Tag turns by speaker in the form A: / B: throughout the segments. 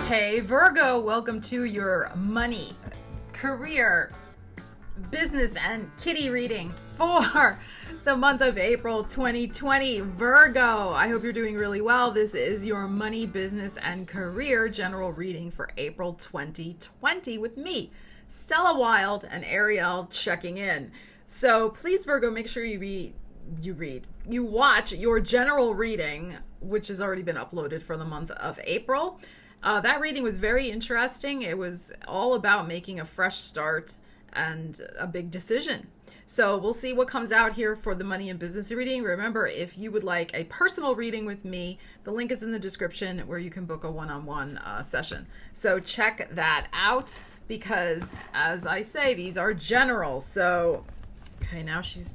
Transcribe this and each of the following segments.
A: Hey Virgo, welcome to your money, career, business, and kitty reading for the month of April 2020. Virgo, I hope you're doing really well. This is your money, business, and career general reading for April 2020 with me, Stella Wilde, and Ariel checking in. So please, Virgo, make sure you watch your general reading, which has already been uploaded for the month of April. That reading was very interesting. It was all about making a fresh start and a big decision. So we'll see what comes out here for the money and business reading. Remember, if you would like a personal reading with me, the link is in the description where you can book a one-on-one session. So check that out because, as I say, these are general. So, okay, now she's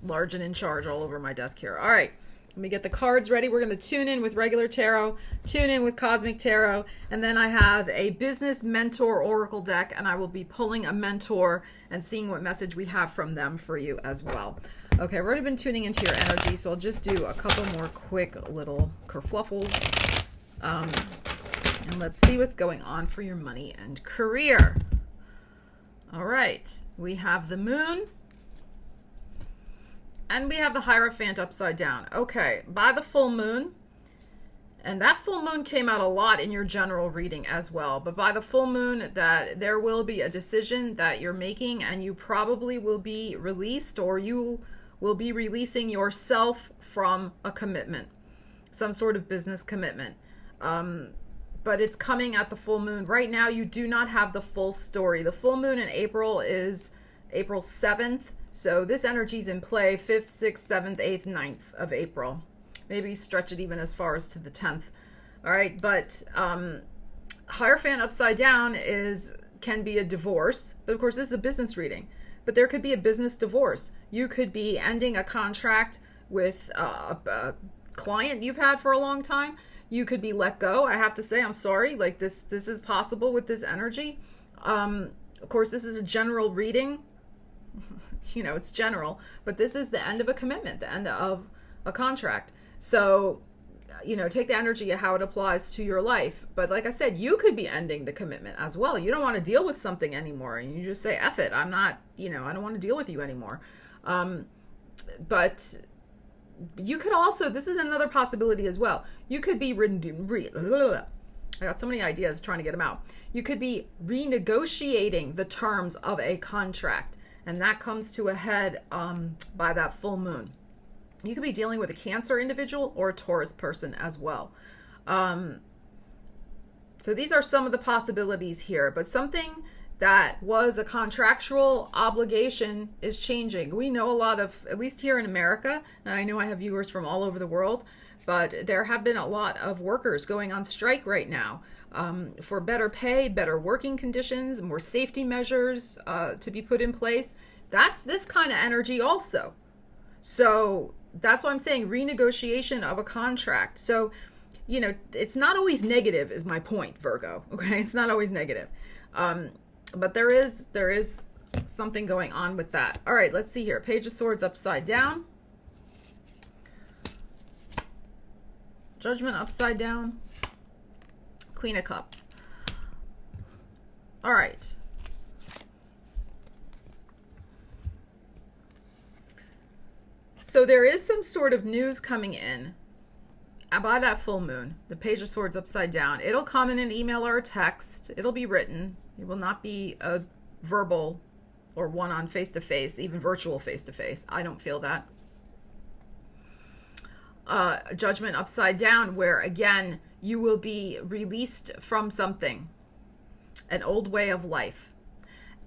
A: large and in charge all over my desk here. All right. Let me get the cards ready. We're going to tune in with regular tarot, tune in with cosmic tarot, and then I have a business mentor oracle deck, and I will be pulling a mentor and seeing what message we have from them for you as well. Okay, I've already been tuning into your energy, so I'll just do a couple more quick little kerfluffles. And let's see what's going on for your money and career. All right, we have the moon. And we have the Hierophant upside down. Okay, by the full moon, and that full moon came out a lot in your general reading as well, but by the full moon that there will be a decision that you're making and you probably will be released, or you will be releasing yourself from a commitment, some sort of business commitment. But it's coming at the full moon. Right now, you do not have the full story. The full moon in April is April 7th. So this energy is in play 5th, 6th, 7th, 8th, 9th of April. Maybe stretch it even as far as to the 10th. All right, but Hierophant upside down can be a divorce. But of course, this is a business reading. But there could be a business divorce. You could be ending a contract with a client you've had for a long time. You could be let go. I have to say, I'm sorry. Like this is possible with this energy. Of course, this is a general reading. You know, it's general, but this is the end of a commitment, the end of a contract. So, you know, take the energy of how it applies to your life. But like I said, you could be ending the commitment as well. You don't want to deal with something anymore. And you just say, F it. I'm not, I don't want to deal with you anymore. But you could also, this is another possibility as well. You could be, I got so many ideas trying to get them out. You could be renegotiating the terms of a contract. And that comes to a head by that full moon. You could be dealing with a Cancer individual or a Taurus person as well. So these are some of the possibilities here. But something that was a contractual obligation is changing. We know a lot of, at least here in America, and I know I have viewers from all over the world, but there have been a lot of workers going on strike right now. For better pay, better working conditions, more safety measures to be put in place. That's this kind of energy also. So that's why I'm saying renegotiation of a contract. So, it's not always negative is my point, Virgo. Okay, it's not always negative. But there is something going on with that. All right, let's see here. Page of Swords upside down. Judgment upside down. Queen of Cups. All right. So there is some sort of news coming in by that full moon. The Page of Swords upside down. It'll come in an email or a text. It'll be written. It will not be a verbal or one on face-to-face, even virtual face-to-face. I don't feel that. Judgment upside down, where again, you will be released from something, an old way of life.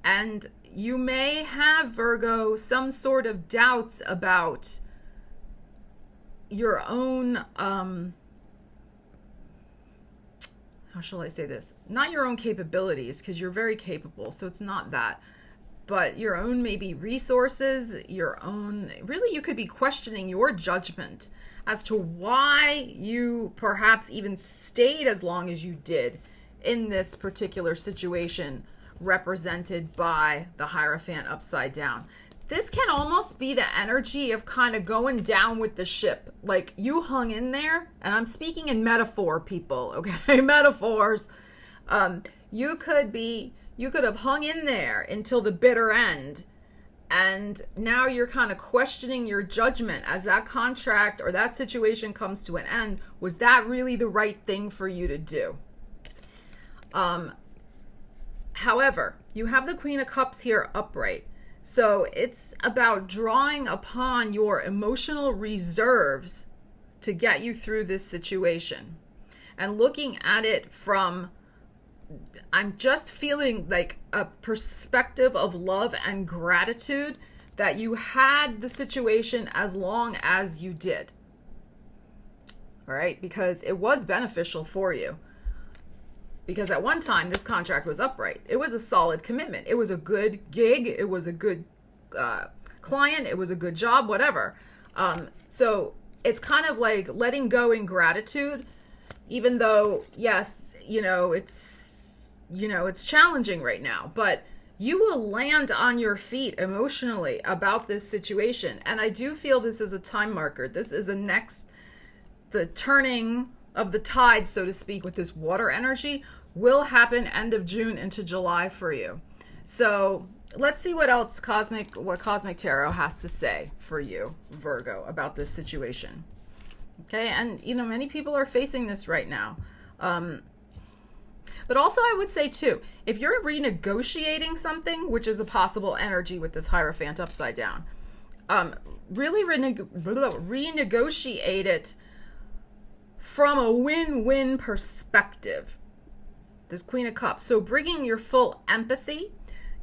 A: And you may have, Virgo, some sort of doubts about your own, how shall I say this? Not your own capabilities, because you're very capable, so it's not that. But your own maybe resources, really you could be questioning your judgment as to why you perhaps even stayed as long as you did in this particular situation represented by the Hierophant upside down. This can almost be the energy of kind of going down with the ship. Like you hung in there, and I'm speaking in metaphor, people, okay? Metaphors. You could have hung in there until the bitter end, and now you're kind of questioning your judgment as that contract or that situation comes to an end. Was that really the right thing for you to do? However, you have the Queen of Cups here upright. So it's about drawing upon your emotional reserves to get you through this situation. And looking at it from, I'm just feeling like a perspective of love and gratitude that you had the situation as long as you did. All right, because it was beneficial for you. Because at one time, this contract was upright. It was a solid commitment. It was a good gig. It was a good client. It was a good job, whatever. So it's kind of like letting go in gratitude, even though, yes, it's challenging right now, but you will land on your feet emotionally about this situation. And I do feel this is a time marker. This is the turning of the tide, so to speak, with this water energy will happen end of June into July for you. So let's see what else Cosmic Tarot has to say for you, Virgo, about this situation. Okay, and many people are facing this right now. But also I would say too, if you're renegotiating something, which is a possible energy with this Hierophant upside down, really renegotiate it from a win-win perspective. This Queen of Cups. So bringing your full empathy,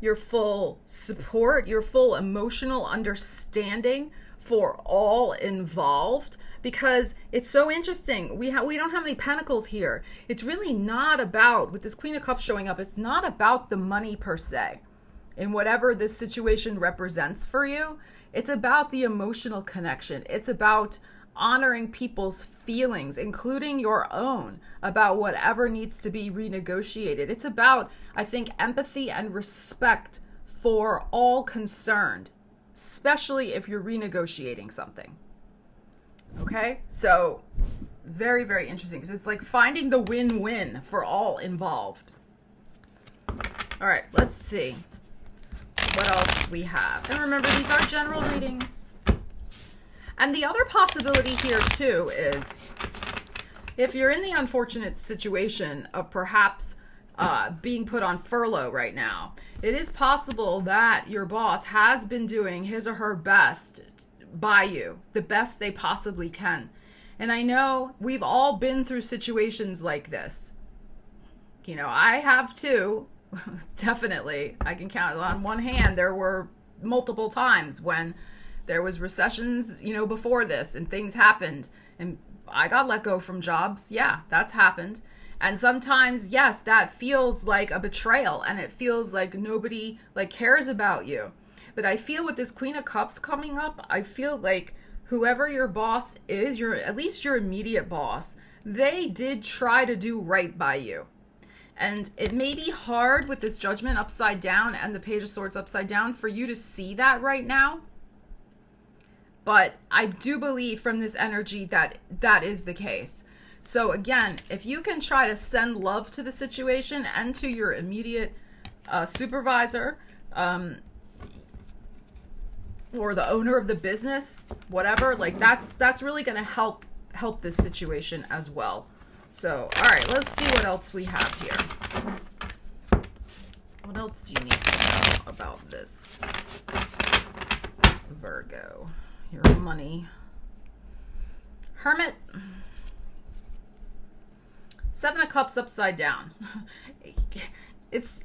A: your full support, your full emotional understanding for all involved, because it's so interesting. We don't have any pentacles here. It's really not about, with this Queen of Cups showing up, it's not about the money per se in whatever this situation represents for you. It's about the emotional connection. It's about honoring people's feelings, including your own, about whatever needs to be renegotiated. It's about, I think, empathy and respect for all concerned, especially if you're renegotiating something. Okay, so very, very interesting, because it's like finding the win-win for all involved. All right, let's see what else we have. And remember, these are general readings. And the other possibility here too is if you're in the unfortunate situation of perhaps being put on furlough right now, it is possible that your boss has been doing his or her best by you, the best they possibly can. And I know we've all been through situations like this. I have too, definitely. I can count it on one hand. There were multiple times when there was recessions, before this, and things happened and I got let go from jobs. Yeah, that's happened. And sometimes, yes, that feels like a betrayal and it feels like nobody cares about you. But I feel with this Queen of Cups coming up, I feel like whoever your boss is, at least your immediate boss, they did try to do right by you. And it may be hard with this Judgment upside down and the Page of Swords upside down for you to see that right now. But I do believe from this energy that that is the case. So again, if you can try to send love to the situation and to your immediate supervisor, or the owner of the business, whatever, that's really going to help this situation as well. So, all right, let's see what else we have here. What else do you need to know about this, Virgo? Your money. Hermit. Seven of Cups upside down. It's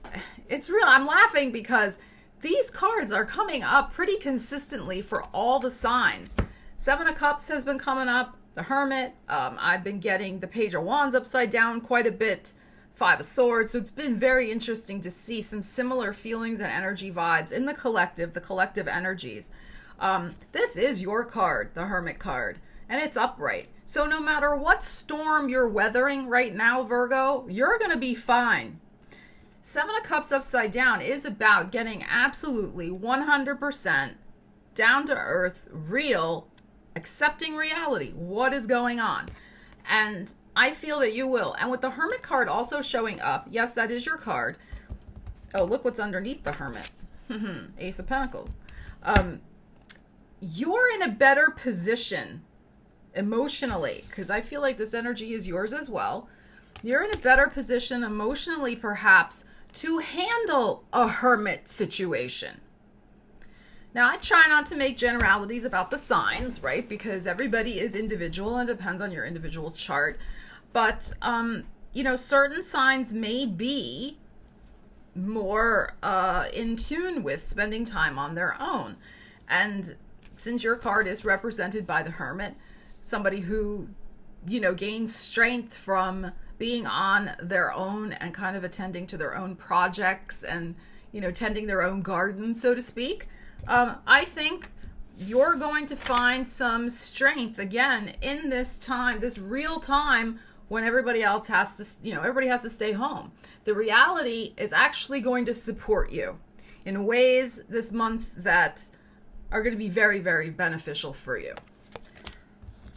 A: real. I'm laughing because these cards are coming up pretty consistently for all the signs. Seven of Cups has been coming up. The Hermit. I've been getting the Page of Wands upside down quite a bit. Five of Swords. So it's been very interesting to see some similar feelings and energy vibes in the collective energies. This is your card, the Hermit card, and it's upright. So no matter what storm you're weathering right now, Virgo, you're going to be fine. Seven of Cups upside down is about getting absolutely 100% down to earth, real, accepting reality, what is going on. And I feel that you will. And with the Hermit card also showing up, yes, that is your card. Oh, look what's underneath the Hermit. Ace of Pentacles. You're in a better position emotionally, because I feel like this energy is yours as well. You're in a better position emotionally, perhaps, to handle a Hermit situation. Now, I try not to make generalities about the signs, right? Because everybody is individual and depends on your individual chart. But, certain signs may be more in tune with spending time on their own. And since your card is represented by the Hermit, somebody who, gains strength from being on their own and kind of attending to their own projects and, tending their own garden, so to speak, I think you're going to find some strength again in this time, this real time when everybody else has to, everybody has to stay home. The reality is actually going to support you in ways this month that are going to be very, very beneficial for you.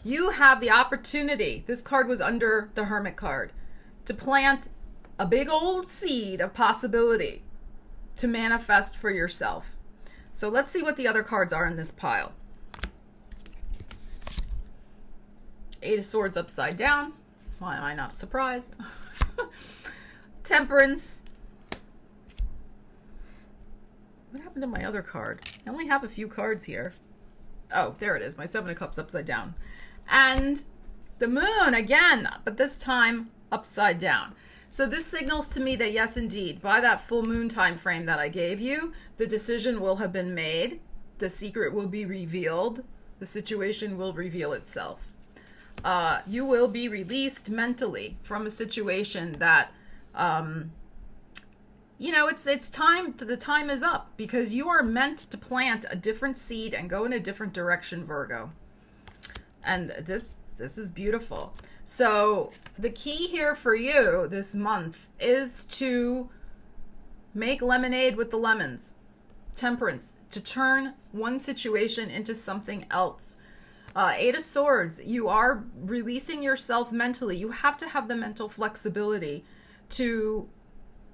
A: You have the opportunity, this card was under the Hermit card, to plant a big old seed of possibility to manifest for yourself. So let's see what the other cards are in this pile. Eight of Swords upside down. Why am I not surprised? Temperance. What happened to my other card? I only have a few cards here. Oh, there it is. My Seven of Cups upside down. And the Moon again, but this time upside down. So this signals to me that yes, indeed, by that full moon time frame that I gave you, the decision will have been made. The secret will be revealed. The situation will reveal itself. You will be released mentally from a situation that, it's time. The time is up because you are meant to plant a different seed and go in a different direction, Virgo. And this is beautiful. So the key here for you this month is to make lemonade with the lemons. Temperance, to turn one situation into something else. Eight of Swords, you are releasing yourself mentally. You have to have the mental flexibility to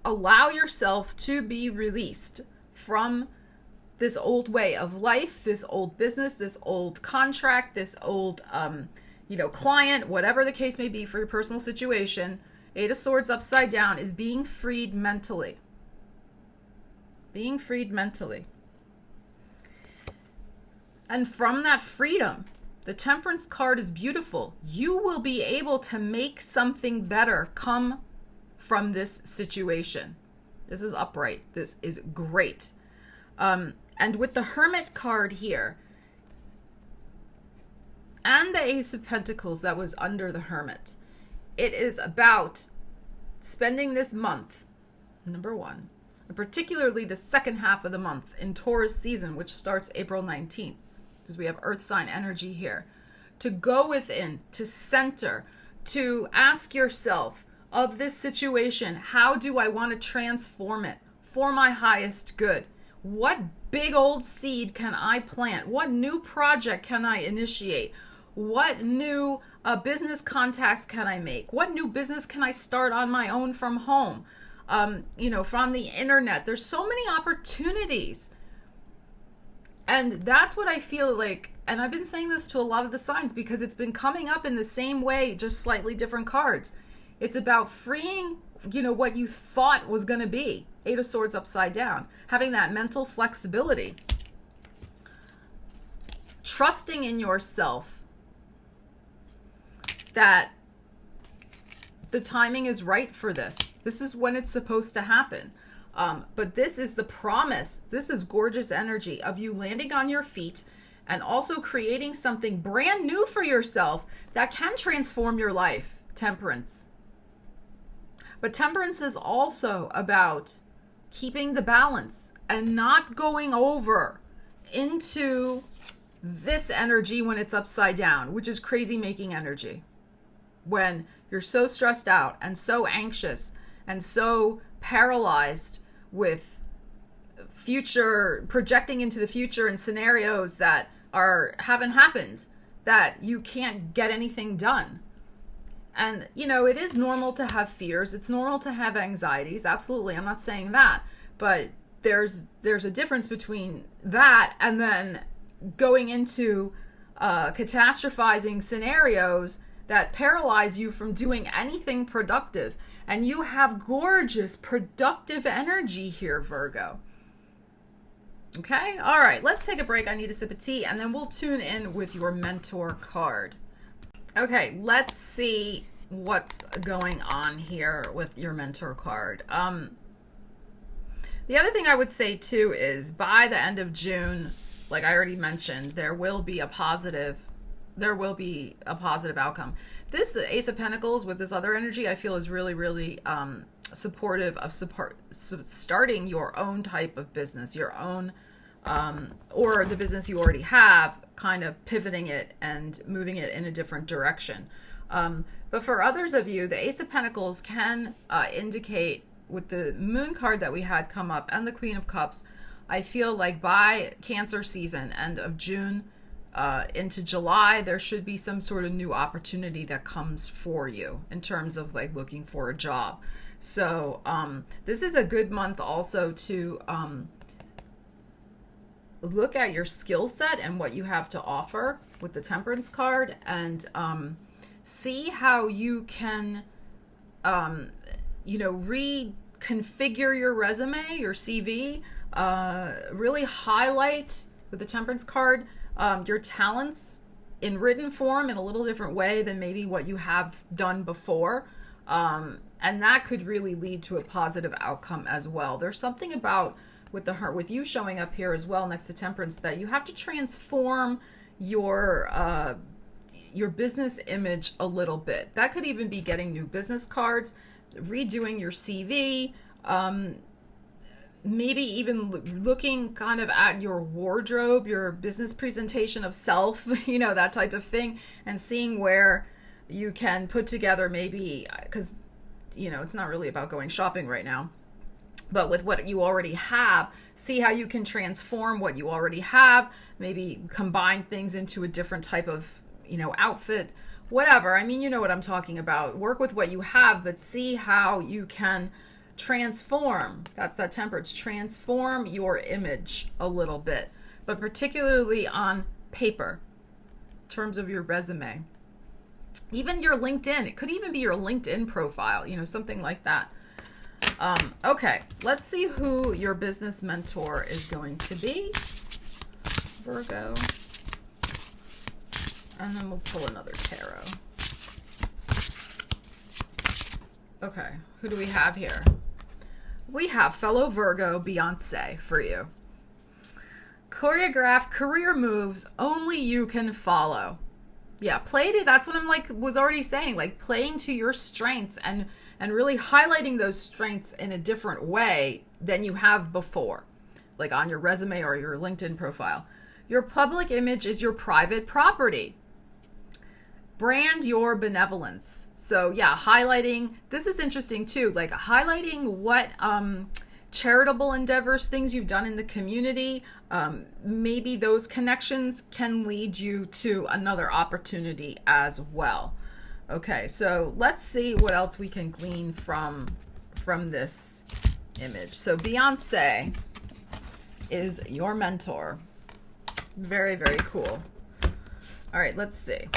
A: allow yourself to be released from this old way of life, this old business, this old contract, this old, client, whatever the case may be for your personal situation. Eight of Swords upside down is being freed mentally. Being freed mentally. And from that freedom, the Temperance card is beautiful. You will be able to make something better come from this situation. This is upright. This is great. And with the Hermit card here, and the Ace of Pentacles that was under the Hermit, it is about spending this month, number one, and particularly the second half of the month in Taurus season, which starts April 19th, because we have Earth sign energy here, to go within, to center, to ask yourself of this situation, how do I want to transform it for my highest good? What big old seed can I plant? What new project can I initiate? What new business contacts can I make? What new business can I start on my own from home? From the internet. There's so many opportunities. And that's what I feel like, and I've been saying this to a lot of the signs because it's been coming up in the same way, just slightly different cards. It's about freeing, what you thought was going to be. Eight of Swords upside down. Having that mental flexibility. Trusting in yourself that the timing is right for this. This is when it's supposed to happen. But this is the promise. This is gorgeous energy of you landing on your feet and also creating something brand new for yourself that can transform your life. Temperance. But temperance is also about keeping the balance and not going over into this energy when it's upside down, which is crazy making energy. When you're so stressed out and so anxious and so paralyzed with projecting into the future and scenarios that haven't happened, that you can't get anything done. And, it is normal to have fears. It's normal to have anxieties. Absolutely. I'm not saying that. But there's a difference between that and then going into catastrophizing scenarios that paralyze you from doing anything productive. And you have gorgeous, productive energy here, Virgo. Okay? All right. Let's take a break. I need a sip of tea. And then we'll tune in with your mentor card. Okay, let's see what's going on here with your mentor card. The other thing I would say too is by the end of June, like I already mentioned, there will be a positive outcome. This Ace of Pentacles with this other energy, I feel is really, really supportive of starting your own type of business, your own or the business you already have, kind of pivoting it and moving it in a different direction. But for others of you, the Ace of Pentacles can indicate, with the Moon card that we had come up and the Queen of Cups, I feel like by Cancer season, end of June into July, there should be some sort of new opportunity that comes for you in terms of like looking for a job. So this is a good month also to look at your skill set and what you have to offer with the Temperance card, and see how you can, reconfigure your resume, your CV, really highlight with the Temperance card your talents in written form in a little different way than maybe what you have done before. And that could really lead to a positive outcome as well. There's something about with you showing up here as well next to Temperance that you have to transform your business image a little bit. That could even be getting new business cards, redoing your CV, maybe even looking kind of at your wardrobe, your business presentation of self, that type of thing, and seeing where you can put together maybe, because, it's not really about going shopping right now, but with what you already have, see how you can transform what you already have, maybe combine things into a different type of, outfit, whatever. I mean, you know what I'm talking about. Work with what you have, but see how you can transform. That's that Temperance. Transform your image a little bit, but particularly on paper, in terms of your resume. Even your LinkedIn. It could even be your LinkedIn profile, something like that. Okay, let's see who your business mentor is going to be, Virgo. And then we'll pull another tarot. Okay, who do we have here? We have fellow Virgo Beyonce for you. Choreograph career moves only you can follow. Yeah, that's what was already saying, like playing to your strengths and really highlighting those strengths in a different way than you have before, like on your resume or your LinkedIn profile. Your public image is your private property. Brand your benevolence. So yeah, highlighting, this is interesting too, like highlighting what charitable endeavors, things you've done in the community. Maybe those connections can lead you to another opportunity as well. Okay, so let's see what else we can glean from this image. So Beyonce is your mentor. Very, very cool. All right, let's see.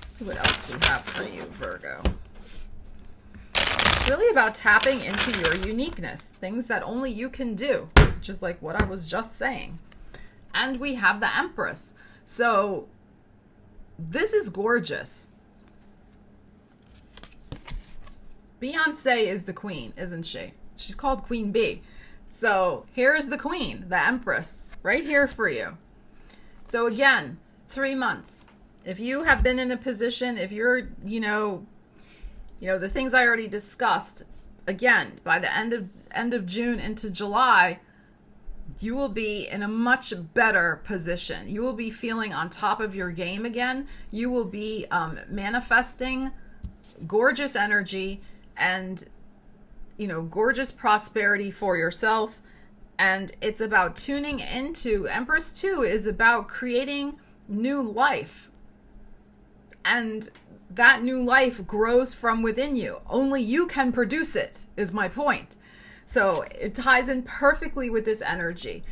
A: See what else we have for you, Virgo. It's really about tapping into your uniqueness, things that only you can do, just like what I was just saying. And we have the Empress. So this is gorgeous. Beyonce is the queen, isn't she? She's called Queen Bee. So here is the queen, the Empress, right here for you. So again, 3 months. If you have been in a position, if you're, the things I already discussed, again, by the end of June into July, you will be in a much better position. You will be feeling on top of your game again. You will be manifesting gorgeous energy and, gorgeous prosperity for yourself. And it's about tuning into, Empress 2 is about creating new life. And that new life grows from within you. Only you can produce it, is my point. So it ties in perfectly with this energy.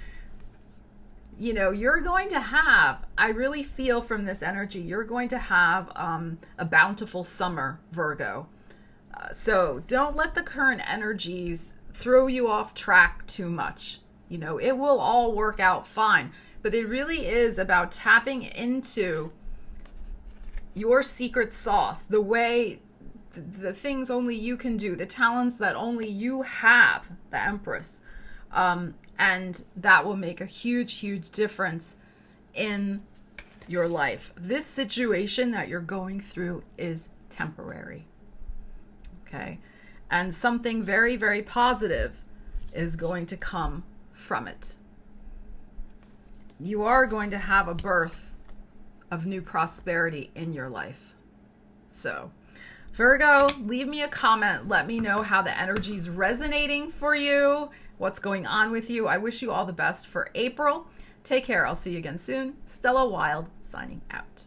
A: You know, you're going to have, I really feel from this energy, you're going to have a bountiful summer, Virgo. So don't let the current energies throw you off track too much. You know, it will all work out fine. But it really is about tapping into your secret sauce, the way, the things only you can do, the talents that only you have, the Empress. And that will make a huge, huge difference in your life. This situation that you're going through is temporary. Okay? And something very, very positive is going to come from it. You are going to have a birth of new prosperity in your life. So, Virgo, leave me a comment. Let me know how the energy's resonating for you, what's going on with you. I wish you all the best for April. Take care. I'll see you again soon. Stella Wilde signing out.